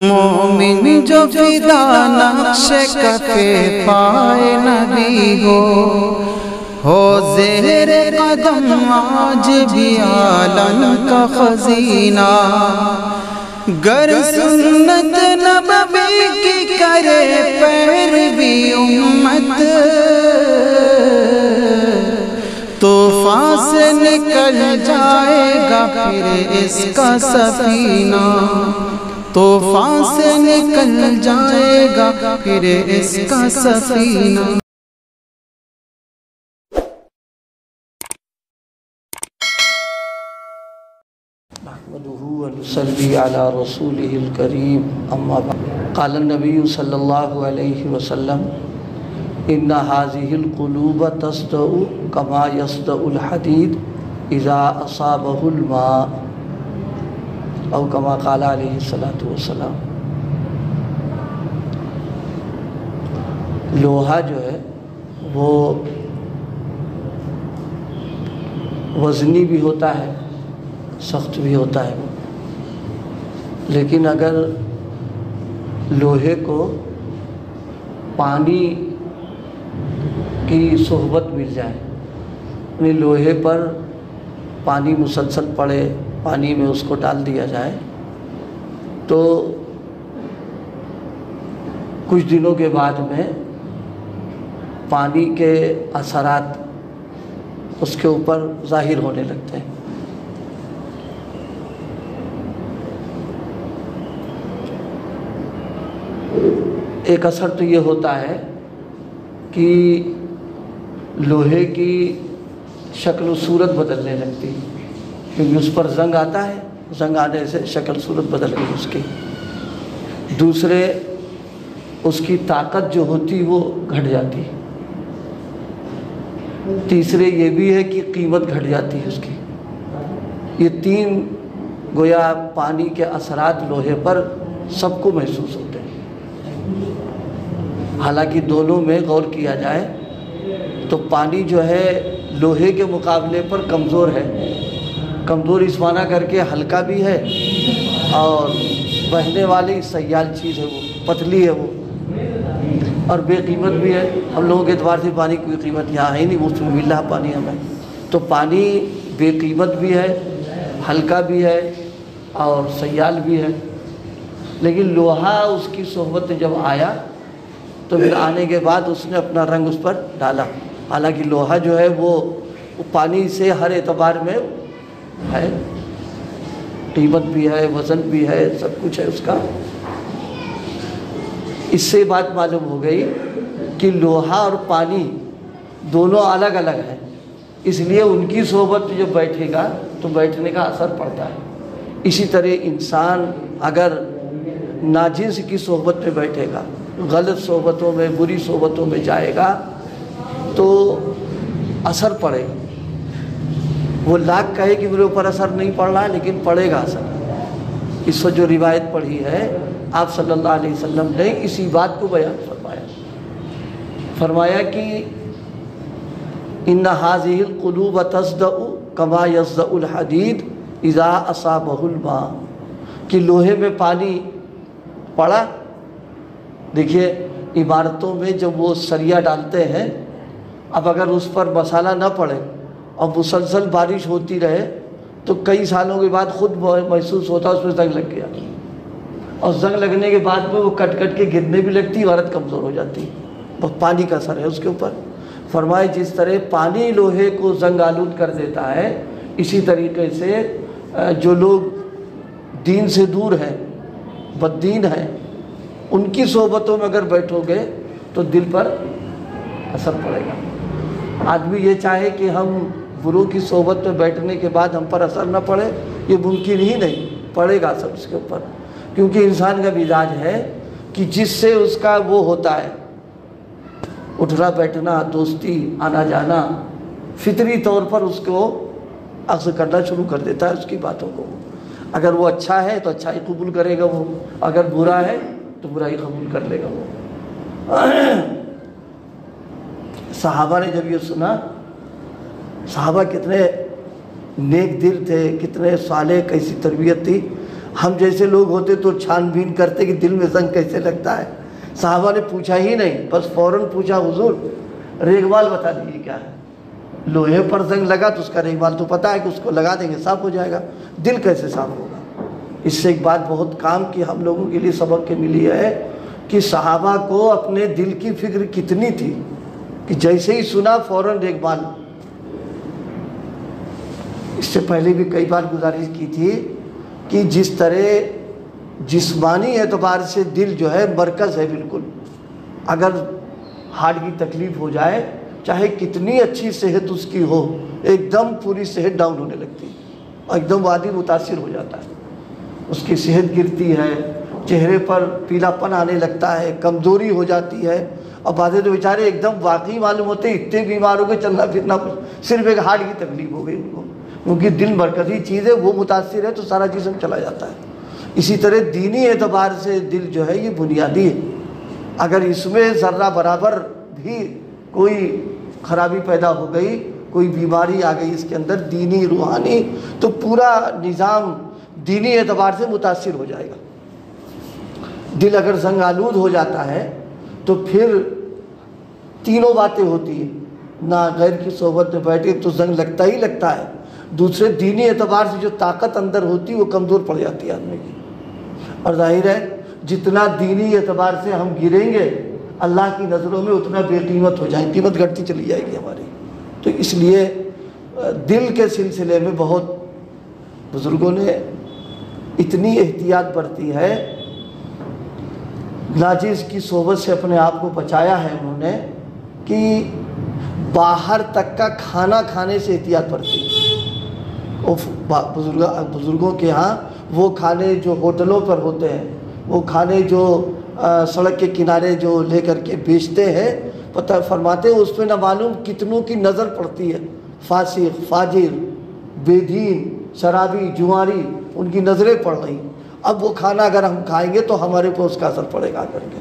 مومن جو فدا نقش کفے پائے نبی ہو زہر قدم آج بھی عالم کا خزینہ، گر سنت نبوی کی کرے پیروی امت، طوفان سے نکل جائے گا پھر اس کا سفینہ، طوفان سے نکل جائے گا پھر اس کا سفینہ۔ نحمده ونصلي على رسوله الكريم اما بعد، قال النبي صلى الله عليه وسلم ان هذه القلوب تصدأ كما يصدأ الحديد اذا اصابه الماء، او كما قال علیہ الصلوۃ والسلام۔ لوہا جو ہے وہ وزنی بھی ہوتا ہے، سخت بھی ہوتا ہے، لیکن اگر لوہے کو پانی کی صحبت مل جائے، یعنی لوہے پر پانی مسلسل پڑے، پانی میں اس کو ڈال دیا جائے، تو کچھ دنوں کے بعد میں پانی کے اثرات اس کے اوپر ظاہر ہونے لگتے ہیں۔ ایک اثر تو یہ ہوتا ہے کہ لوہے کی شکل و صورت بدلنے لگتی ہے، کیونکہ اس پر زنگ آتا ہے، زنگ آنے سے شکل صورت بدل گئی اس کی۔ دوسرے، اس کی طاقت جو ہوتی وہ گھٹ جاتی ہے۔ تیسرے یہ بھی ہے کہ قیمت گھٹ جاتی ہے اس کی۔ یہ تین گویا پانی کے اثرات لوہے پر سب کو محسوس ہوتے ہیں۔ حالانکہ دونوں میں غور کیا جائے تو پانی جو ہے لوہے کے مقابلے پر کمزور ہے، کمزور اس معنی کر کے ہلکا بھی ہے اور بہنے والی سیال چیز ہے، وہ پتلی ہے وہ، اور بے قیمت بھی ہے۔ ہم لوگوں کے اعتبار سے پانی کی کوئی قیمت یہاں ہے نہیں، مفت میں مل رہا پانی ہمیں، تو پانی بے قیمت بھی ہے، ہلکا بھی ہے اور سیال بھی ہے۔ لیکن لوہا اس کی صحبت میں جب آیا تو پھر آنے کے بعد اس نے اپنا رنگ اس پر ڈالا۔ حالانکہ لوہا جو ہے وہ پانی سے ہر اعتبار میں ہے، قیمت بھی ہے، وزن بھی ہے، سب کچھ ہے اس کا۔ اس سے بات معلوم ہو گئی کہ لوہا اور پانی دونوں الگ الگ ہیں، اس لیے ان کی صحبت میں جب بیٹھے گا تو بیٹھنے کا اثر پڑتا ہے۔ اسی طرح انسان اگر ناجنس کی صحبت میں بیٹھے گا، غلط صحبتوں میں، بری صحبتوں میں جائے گا تو اثر پڑے گا۔ وہ لاکھ کہے کہ میرے اوپر اثر نہیں پڑ رہا، لیکن پڑے گا اثر۔ اس وقت جو روایت پڑھی ہے آپ صلی اللہ علیہ وسلم نے اسی بات کو بیان فرمایا کہ ان هذه القلوب تصدأ كما يصدأ الحديد اذا اصابه الماء، کہ لوہے میں پانی پڑا۔ دیکھیے عمارتوں میں جب وہ سریا ڈالتے ہیں، اب اگر اس پر مسالہ نہ پڑے اور مسلسل بارش ہوتی رہے تو کئی سالوں کے بعد خود محسوس ہوتا اس میں زنگ لگ گیا، اور زنگ لگنے کے بعد میں وہ کٹ کٹ کے گرنے بھی لگتی، عورت کمزور ہو جاتی۔ بہت پانی کا اثر ہے اس کے اوپر۔ فرمائے جس طرح پانی لوہے کو زنگ آلود کر دیتا ہے، اسی طریقے سے جو لوگ دین سے دور ہیں، بددین ہیں، ان کی صحبتوں میں اگر بیٹھو گے تو دل پر اثر پڑے گا۔ آدمی یہ چاہے کہ ہم بروں کی صحبت میں بیٹھنے کے بعد ہم پر اثر نہ پڑے، یہ ممکن ہی نہیں، پڑے گا اثر اس کے اوپر، کیونکہ انسان کا مزاج ہے کہ جس سے اس کا وہ ہوتا ہے اٹھنا بیٹھنا، دوستی، آنا جانا، فطری طور پر اس کو اخذ کرنا شروع کر دیتا ہے اس کی باتوں کو۔ اگر وہ اچھا ہے تو اچھائی قبول کرے گا وہ، اگر برا ہے تو برائی قبول کر لے گا وہ۔ صحابہ نے جب یہ سنا، صحابہ کتنے نیک دل تھے، کتنے صالح، کیسی تربیت تھی، ہم جیسے لوگ ہوتے تو چھان بین کرتے کہ دل میں زنگ کیسے لگتا ہے. صحابہ نے پوچھا ہی نہیں، بس فوراً پوچھا حضور ریگمال بتا دیجیے کیا ہے. لوہے پر زنگ لگا تو اس کا ریگمال تو پتہ ہے کہ اس کو لگا دیں گے صاف ہو جائے گا، دل کیسے صاف ہوگا. اس سے ایک بات بہت کام کی ہم لوگوں کے لیے سبق کے ملی ہے کہ صحابہ کو اپنے دل کی فکر کتنی تھی کہ جیسے ہی سنا فوراً ریگمال. اس سے پہلے بھی کئی بار گزارش کی تھی کہ جس طرح جسمانی اعتبار سے دل جو ہے مرکز ہے بالکل، اگر ہارٹ کی تکلیف ہو جائے چاہے کتنی اچھی صحت اس کی ہو، ایک دم پوری صحت ڈاؤن ہونے لگتی ہے اور ایک دم آدمی متاثر ہو جاتا ہے، اس کی صحت گرتی ہے، چہرے پر پیلا پن آنے لگتا ہے، کمزوری ہو جاتی ہے. اور بعض تو بیچارے ایک دم واقعی معلوم ہوتے ہیں اتنے بیمار ہو گئے چلنا پھرنا صرف ایک ہارٹ کی تکلیف ہو گئی ان کو، کیونکہ دل مرکزی چیز ہے، وہ متاثر ہے تو سارا جسم چلا جاتا ہے. اسی طرح دینی اعتبار سے دل جو ہے یہ بنیادی ہے، اگر اس میں ذرہ برابر بھی کوئی خرابی پیدا ہو گئی، کوئی بیماری آ گئی اس کے اندر دینی روحانی، تو پورا نظام دینی اعتبار سے متاثر ہو جائے گا. دل اگر زنگ آلود ہو جاتا ہے تو پھر تینوں باتیں ہوتی ہیں، نہ غیر کی صحبت میں بیٹھے تو زنگ لگتا ہی لگتا ہے، دوسرے دینی اعتبار سے جو طاقت اندر ہوتی ہے وہ کمزور پڑ جاتی ہے آدمی کی. اور ظاہر ہے جتنا دینی اعتبار سے ہم گریں گے اللہ کی نظروں میں اتنا بے قیمت ہو جائیں، قیمت گھٹتی چلی جائے گی ہماری. تو اس لیے دل کے سلسلے میں بہت بزرگوں نے اتنی احتیاط برتی ہے، ناجائز کی صحبت سے اپنے آپ کو بچایا ہے انہوں نے کہ باہر تک کا کھانا کھانے سے احتیاط برتی. بزرگوں کے ہاں وہ کھانے جو ہوٹلوں پر ہوتے ہیں، وہ کھانے جو سڑک کے کنارے جو لے کر کے بیچتے ہیں، پتہ فرماتے ہیں اس پہ نہ معلوم کتنوں کی نظر پڑتی ہے، فاسق، فاجر، بے دین، شرابی، جواری، ان کی نظریں پڑ رہی. اب وہ کھانا اگر ہم کھائیں گے تو ہمارے پر اس کا اثر پڑے گا کر کے.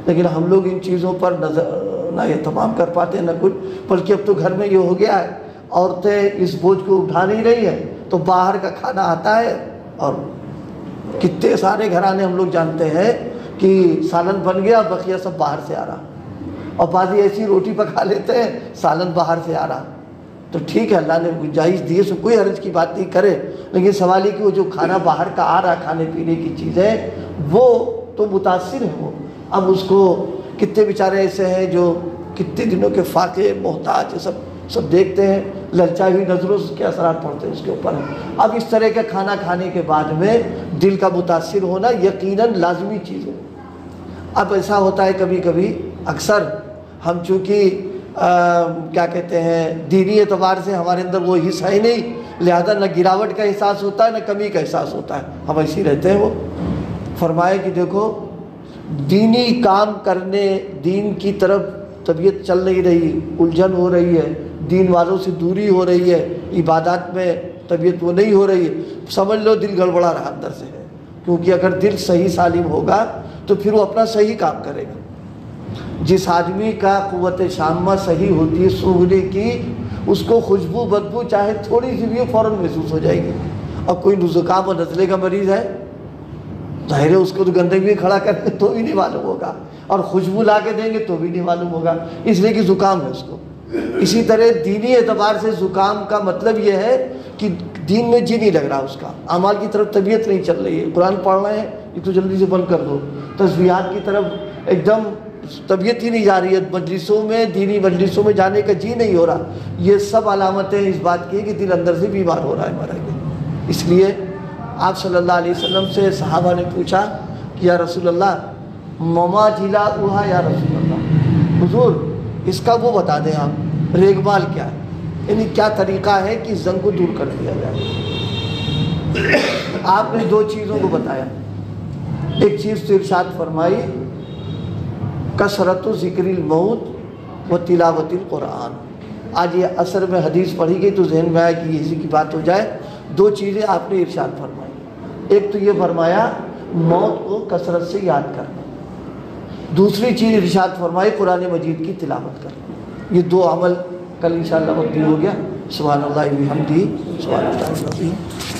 لیکن ہم لوگ ان چیزوں پر نظر نہ اہتمام کر پاتے ہیں نہ کچھ، بلکہ اب تو گھر میں یہ ہو گیا ہے عورتیں اس بوجھ کو اٹھا نہیں رہی ہیں تو باہر کا کھانا آتا ہے. اور کتنے سارے گھرانے ہم لوگ جانتے ہیں کہ سالن بن گیا بقیہ سب باہر سے آ رہا، اور بعضی ایسی روٹی پکا لیتے ہیں سالن باہر سے آ رہا. تو ٹھیک ہے اللہ نے گنجائش دی ہے، سو کوئی حرج کی بات نہیں کرے، لیکن سوال یہ کہ وہ جو کھانا باہر کا آ رہا کھانے پینے کی چیزیں وہ تو متاثر ہے وہ. اب اس کو کتنے بیچارے ایسے ہیں جو کتنے دنوں کے فاقے محتاج سب دیکھتے ہیں، للچا ہوئی نظروں سے کے اثرات پڑتے ہیں اس کے اوپر. اب اس طرح کا کھانا کھانے کے بعد میں دل کا متاثر ہونا یقیناً لازمی چیز ہے. اب ایسا ہوتا ہے کبھی کبھی اکثر ہم چونکہ کیا کہتے ہیں دینی اعتبار سے ہمارے اندر وہ حصہ ہی نہیں، لہذا نہ گراوٹ کا احساس ہوتا ہے نہ کمی کا احساس ہوتا ہے، ہم ایسے ہی رہتے ہیں. وہ فرمائے کہ دیکھو دینی کام کرنے، دین کی طرف طبیعت چل نہیں رہی، الجھن ہو رہی ہے، دین والوں سے دوری ہو رہی ہے، عبادات میں طبیعت وہ نہیں ہو رہی ہے، سمجھ لو دل گڑبڑا رہا اندر سے ہے. کیونکہ اگر دل صحیح سالم ہوگا تو پھر وہ اپنا صحیح کام کرے گا. جس آدمی کا قوت شامہ صحیح ہوتی ہے سونگھنے کی، اس کو خوشبو بدبو چاہے تھوڑی سی بھی فوراً محسوس ہو جائے گی. اور کوئی زکام اور نزلے کا مریض ہے، ظاہر ہے اس کو تو گندگی بھی کھڑا کر کے تو بھی نہیں معلوم ہوگا، اور خوشبو لا کے دیں گے تو بھی نہیں معلوم ہوگا، اس لیے کہ زکام ہے اس کو. اسی طرح دینی اعتبار سے زکام کا مطلب یہ ہے کہ دین میں جی نہیں لگ رہا، اس کا اعمال کی طرف طبیعت نہیں چل رہی ہے. قرآن پڑھ رہے ہیں یہ تو جلدی سے بند کر دو، تسبیحات کی طرف ایک دم طبیعت ہی نہیں جا رہی ہے، مجلسوں میں دینی مجلسوں میں جانے کا جی نہیں ہو رہا. یہ سب علامتیں اس بات کی کہ دل اندر سے بیمار ہو رہا ہے ہمارا. اس لیے آپ صلی اللہ علیہ وسلم سے صحابہ نے پوچھا کہ یا رسول اللہ مما جلا اوہا، یا رسول اللہ حضور اس کا وہ بتا دیں آپ ریگمال کیا ہے، یعنی کیا طریقہ ہے کہ زنگ کو دور کر دیا جائے. آپ نے دو چیزوں کو بتایا. ایک چیز تو ارشاد فرمائی کثرت ذکر الموت و تلاوت القرآن. آج یہ عصر میں حدیث پڑھی گئی تو ذہن میں آیا کہ اسی کی بات ہو جائے. دو چیزیں آپ نے ارشاد فرمائی. ایک تو یہ فرمایا موت کو کثرت سے یاد کرنا، دوسری چیز ارشاد فرمائی قرآن مجید کی تلاوت کرنا. یہ دو عمل کل انشاءاللہ وقت بھی ہو گیا. سبحان اللہ و بحمدہ، سبحان اللہ العظیم.